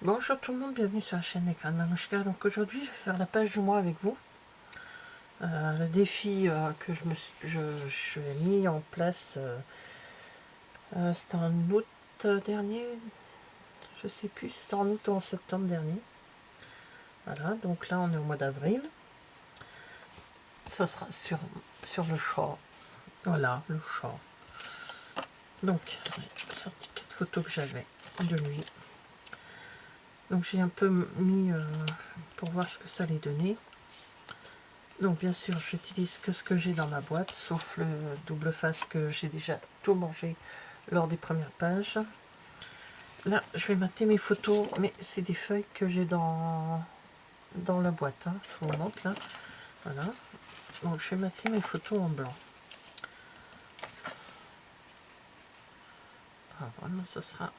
Bonjour tout le monde, bienvenue sur la chaîne Écran de Mamouchka. Donc aujourd'hui je vais faire la page du mois avec vous. Le défi que j'ai mis en place, c'était en août dernier, je sais plus, c'était en août ou en septembre dernier. Voilà, donc là on est au mois d'avril. Ça sera sur le chat. Voilà, le chat. Donc, j'ai sorti 4 photos que j'avais de lui. Donc j'ai un peu mis pour voir ce que ça allait donner. Donc bien sûr, j'utilise que ce que j'ai dans ma boîte, sauf le double face que j'ai déjà tout mangé lors des premières pages. Là, je vais mater mes photos, mais c'est des feuilles que j'ai dans la boîte. Hein. Je vous montre là. Voilà. Donc je vais mater mes photos en blanc. Ah, vraiment, ça sera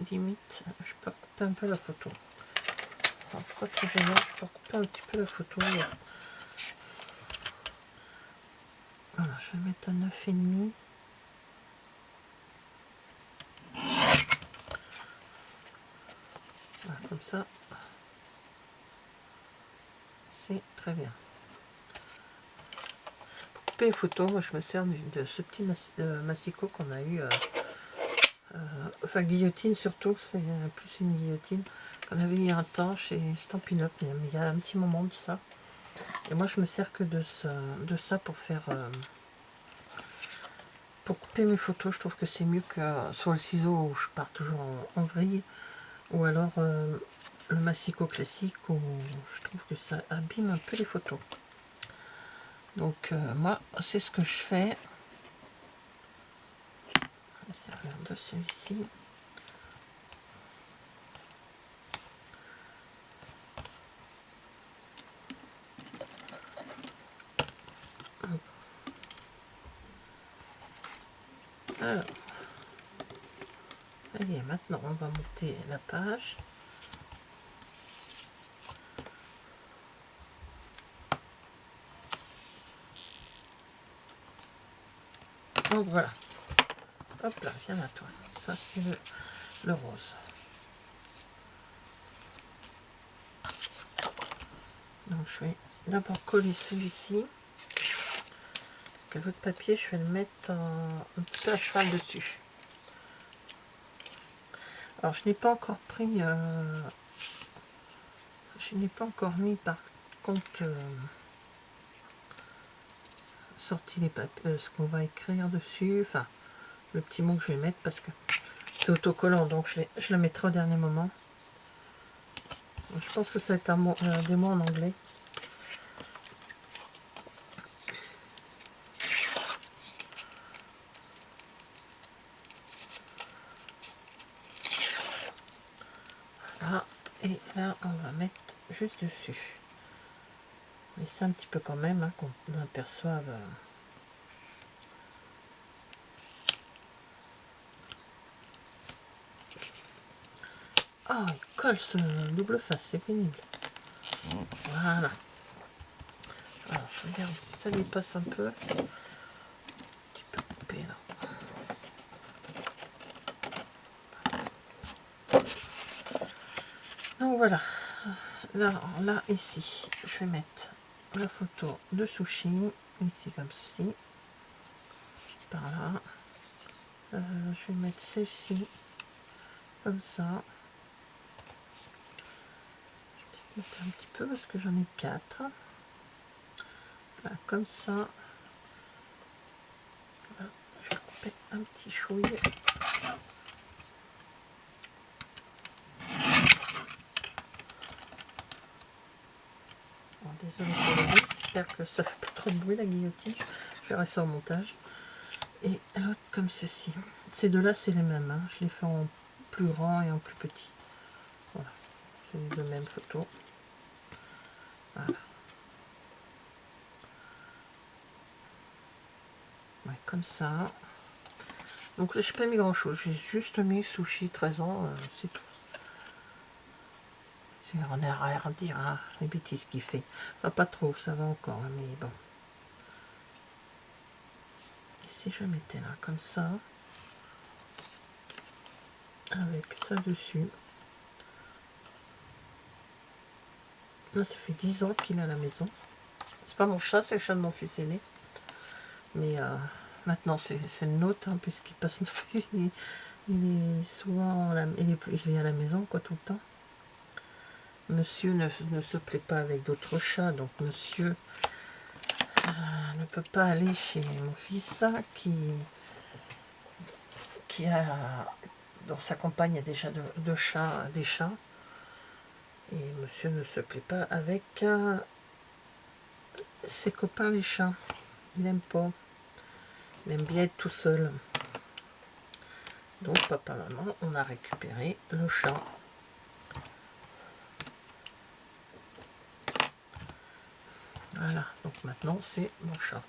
limite. Je peux recouper un peu la photo. C'est pas trop gênant, je peux recouper un petit peu la photo. Voilà, je vais mettre à 9,5. Voilà, comme ça, c'est très bien. Pour couper les photos, moi je me sers de ce petit massicot qu'on a eu, enfin guillotine surtout, c'est plus une guillotine qu'on avait eu il y a un temps chez Stampin' Up, mais il y a un petit moment de ça. Et moi je me sers que de ça pour faire, pour couper mes photos. Je trouve que c'est mieux que sur le ciseau où je pars toujours en vrille, ou alors le massicot classique où je trouve que ça abîme un peu les photos. Donc moi c'est ce que je fais. Je vais servir de celui-ci. Alors, ça y est, maintenant on va monter la page. Donc voilà. Hop là, viens à toi. Ça c'est le rose. Donc je vais d'abord coller celui-ci. Parce que votre papier, je vais le mettre un petit peu à cheval dessus. Alors je n'ai pas encore pris... je n'ai pas encore mis par contre sorti les papiers, ce qu'on va écrire dessus. Enfin, le petit mot que je vais mettre parce que c'est autocollant. Donc je le mettrai au dernier moment. Je pense que ça va être des mots en anglais. Voilà. Et là, on va mettre juste dessus. Mais c'est un petit peu quand même, hein, qu'on aperçoive. Oh, il colle ce double face, c'est pénible. Voilà. Alors, je regarde si ça lui passe un peu. Un petit peu coupé là. Donc voilà. Là, ici, je vais mettre la photo de sushi. Ici, comme ceci. Par là. Je vais mettre celle-ci. Comme ça. Je vais mettre un petit peu parce que j'en ai 4. Là, comme ça. Là, je vais couper un petit chouille. Bon, désolé pour le bruit, j'espère que ça fait pas trop de bruit la guillotine. Je verrai ça au montage. Et l'autre comme ceci. Ces deux-là, c'est les mêmes. Hein. Je les fais en plus grand et en plus petit. Voilà. C'est les deux mêmes photos. Voilà. Ouais, comme ça. Donc, je n'ai pas mis grand-chose. J'ai juste mis sushi 13 ans. C'est tout. On est à redire hein, les bêtises qu'il fait. Enfin, pas trop, ça va encore. Hein, mais bon. Et si je mettais là, comme ça. Avec ça dessus. Là, ça fait 10 ans qu'il est à la maison. C'est pas mon chat, c'est le chat de mon fils aîné. Mais maintenant, c'est le nôtre, hein, puisqu'il passe... il est souvent il est à la maison, quoi, tout le temps. Monsieur ne se plaît pas avec d'autres chats, donc monsieur ne peut pas aller chez mon fils qui a... dont sa compagne a déjà des chats. Et monsieur ne se plaît pas avec ses copains les chats. Il aime pas. Il aime bien être tout seul. Donc papa, maman, on a récupéré le chat. Voilà, donc maintenant c'est mon chat.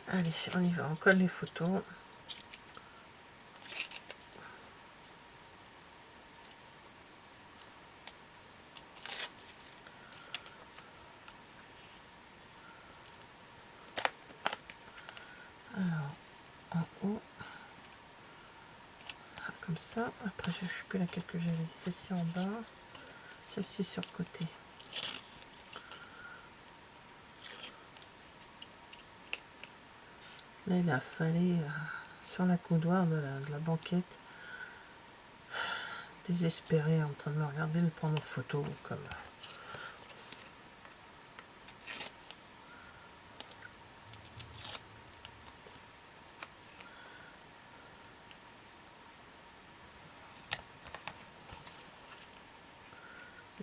Allez, on y va, on colle les photos. Alors, en haut, comme ça. Après, je ne sais plus laquelle que j'avais dit. Celle-ci en bas, celle-ci sur le côté. Là, il a fallu sur la coudoir de la banquette, désespéré, en train de me regarder, le prendre en photo, comme...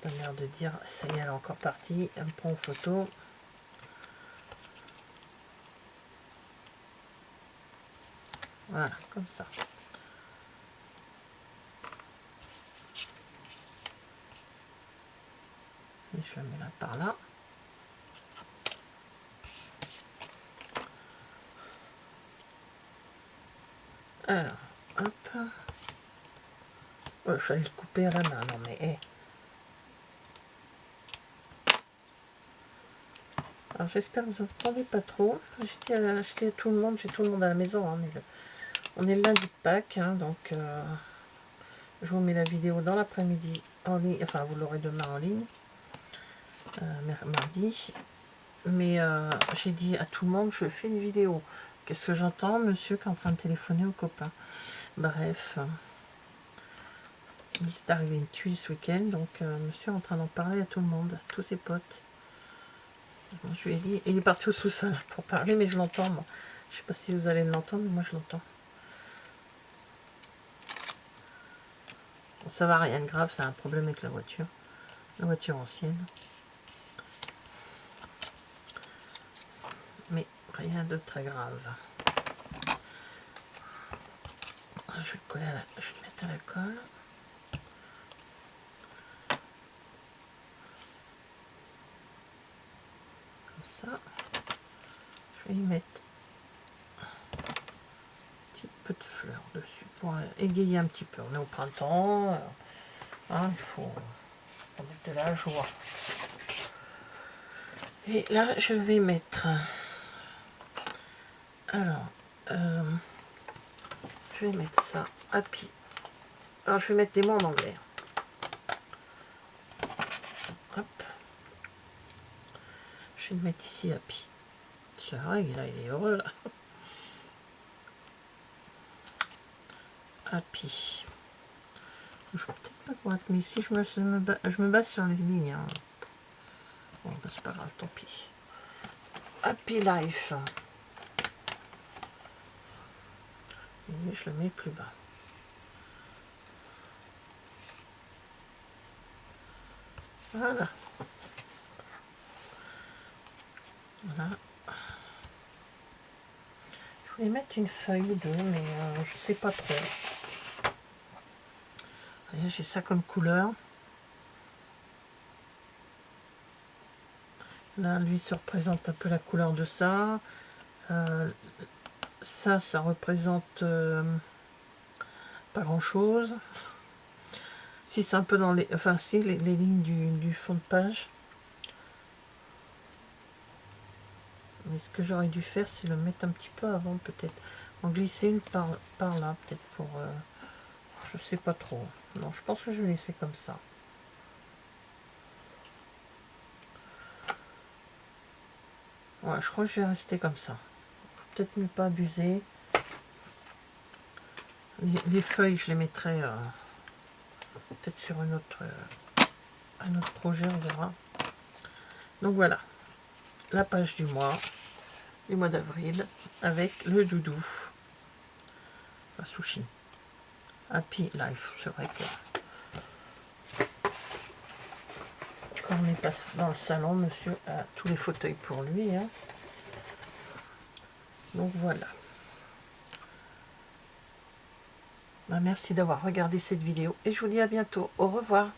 Il a l'air de dire, ça y est, elle est encore partie, elle me prend en photo. Voilà, comme ça. Et je la mets là par là. Alors, hop. Oh, je suis allée le couper à la main, non mais... Hey. Alors j'espère que vous n'entendez pas trop. Je dis à tout le monde, j'ai tout le monde à la maison. Hein, on est le lundi de Pâques, hein, donc je vous mets la vidéo dans l'après-midi en ligne. Enfin, vous l'aurez demain en ligne, mardi. Mais j'ai dit à tout le monde, je fais une vidéo. Qu'est-ce que j'entends? Monsieur qui est en train de téléphoner au copain. Bref, il est arrivé une tuile ce week-end, donc monsieur est en train d'en parler à tout le monde, à tous ses potes. Je lui ai dit, il est parti au sous-sol pour parler, mais je l'entends, moi. Je sais pas si vous allez l'entendre, mais moi je l'entends. Bon, ça va, rien de grave, c'est un problème avec la voiture ancienne. Mais rien de très grave. Je vais le coller je vais le mettre à la colle. Comme ça. Je vais y mettre petit peu de fleurs dessus pour égayer un petit peu. On est au printemps, hein, il faut mettre de la joie. Et là, je vais mettre... Alors, je vais mettre ça, Happy. Alors, je vais mettre des mots en anglais. Hop. Je vais le mettre ici, Happy. C'est vrai, là, il est heureux, là. Happy. Je vais peut-être pas droite, mais ici, je me base sur les lignes. Hein. Bon, bah, c'est pas grave, tant pis. Happy Life. Et lui, je le mets plus bas. Voilà. Voilà. Je voulais mettre une feuille ou deux, mais je sais pas trop. J'ai ça comme couleur. Là, lui, ça représente un peu la couleur de ça. Ça représente pas grand-chose. Si, c'est un peu dans les... Enfin, si, les lignes du fond de page. Mais ce que j'aurais dû faire, c'est le mettre un petit peu avant, peut-être. En glisser une par là, peut-être pour... je sais pas trop. Non, je pense que je vais laisser comme ça. Ouais, je crois que je vais rester comme ça. Peut-être ne pas abuser. Les feuilles, je les mettrai peut-être sur un autre projet, on verra. Donc voilà, la page du mois d'avril, avec le doudou. Enfin, Sushi. Happy Life, c'est vrai que quand on est passé dans le salon, monsieur a tous les fauteuils pour lui. Hein. Donc voilà. Merci d'avoir regardé cette vidéo et je vous dis à bientôt. Au revoir.